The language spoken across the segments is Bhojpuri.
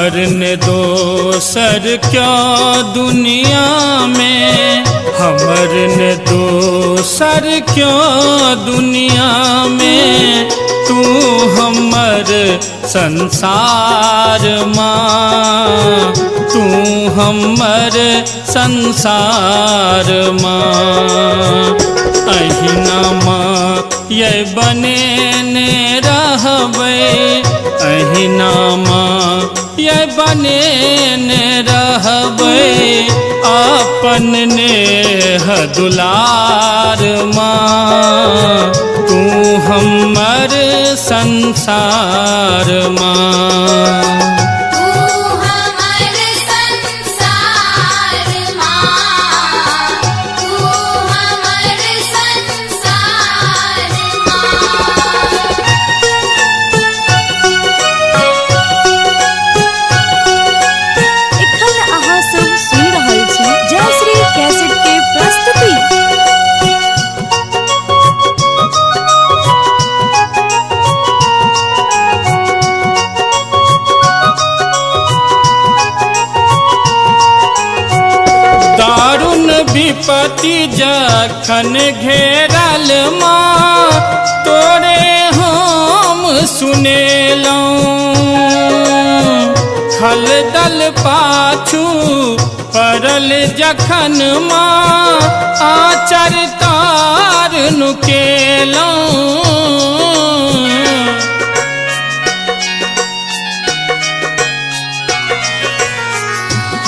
हमर ने दोसर क्यों दुनिया में, हमर ने दोसर क्यों दुनिया में, तू हमर संसार माँ, तू हमर संसार माँ। अहिना माँ ये बने ने रहबै, अहिना माँ ये बने ने रहबै, अपन नेह दुलार माँ, तू हमर संसार माँ। विपत्ति जखन घेरल माँ, तोरे हम सुनेलौं, खलदल पाछू पड़ल जखन माँ, आचर तार नुकेलौं।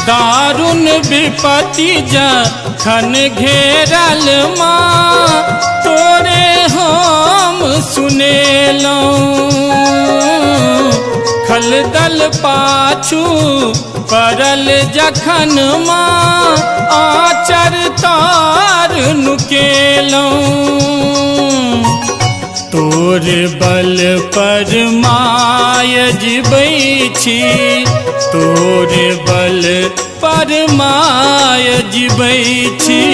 दारुण विपत्ति जखन घेरल माँ, तोरे हम सुनेलौं, खलदल पाछू पड़ल जखन माँ, आचर तार नुकेलौं। तोर बल पर माय जिबै छी, तोर बल पर माय जिबै छी,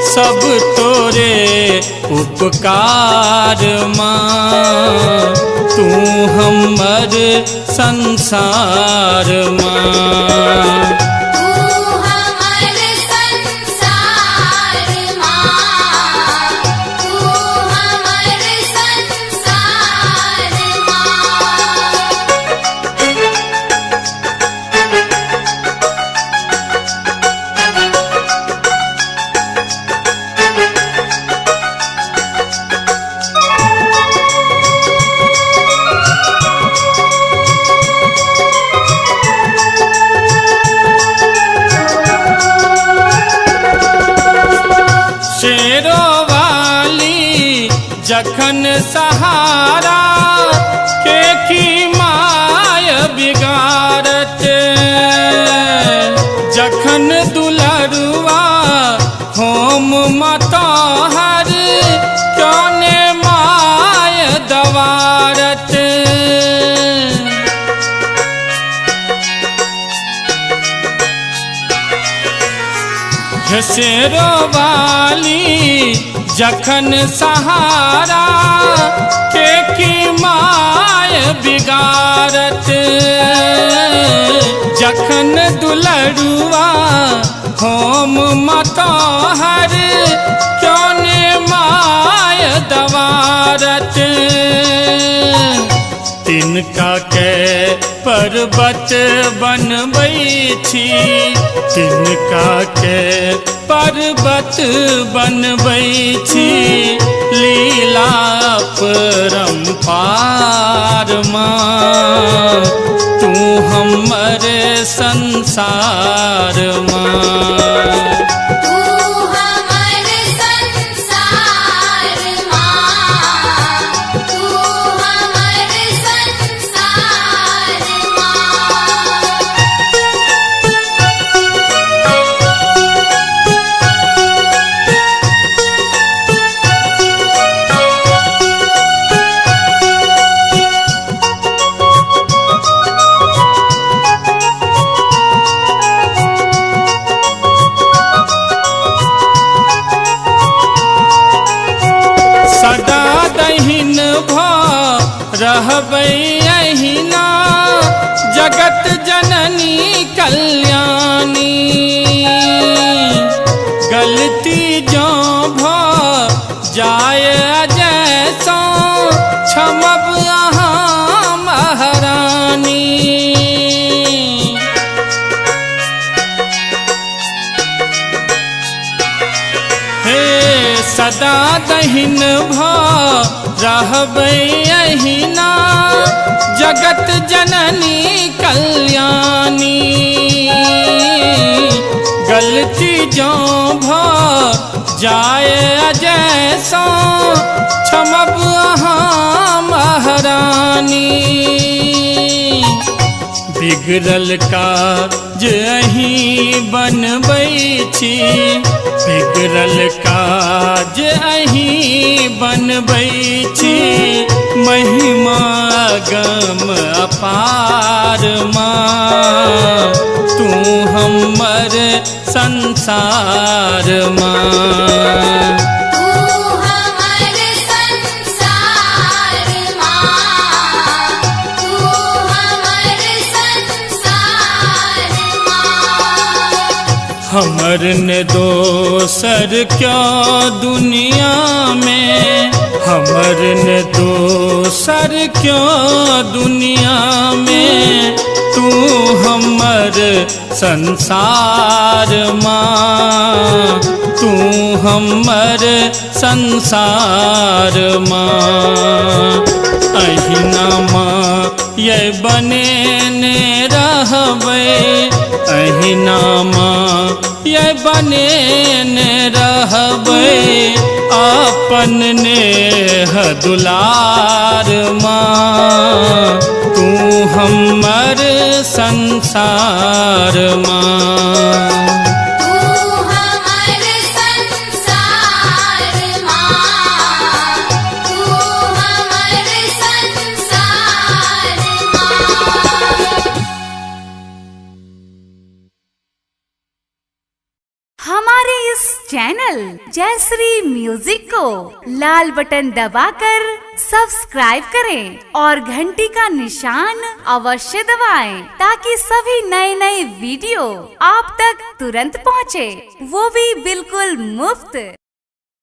सब तोरे उपकार माँ, तू हमर संसार माँ। जखन सहारा के की माय बिगाड़त, जखन दुलरुआ होम मतहर क्यों ने माय दवारत। शेरो वाली जखन सहारा के की माय बिगाड़त, जखन दुलरुआ होम मतहर क्यों ने माय दवारत। तिनका के पर्वत बनबै छी, तिनका के पर्वत बनबै छी, लीला परम्पार माँ, तू हमर संसार माँ। रहबै अहिना जगत जननी कल्याणी गलती जो भ जाय जैसा क्षमब अहाँ महारानी। हे सदा दहिन भ रहबै अहिना जगत जननी कल्याणी गलती जो भ जाय जैसा क्षमब अहाँ महारानी। बिगड़ल काज अहीं बनबै छी बिगड़ल काज अहीं बनबै छी महिमा गम अपार माँ तू हमर संसार माँ। हमर ने दोसर क्या दुनिया में हमर ने दोसर क्या दुनिया में तू हमर संसार माँ तू हमर संसार माँ। अहिना माँ ये बने ने रहबै अहिना माँ ये बने ने रहबै अपन नेह दुलार माँ तू हमर संसार माँ। हमारे इस चैनल जयश्री म्यूजिक को लाल बटन दबाकर सब्सक्राइब करें और घंटी का निशान अवश्य दबाएं ताकि सभी नए नए वीडियो आप तक तुरंत पहुंचे, वो भी बिल्कुल मुफ्त।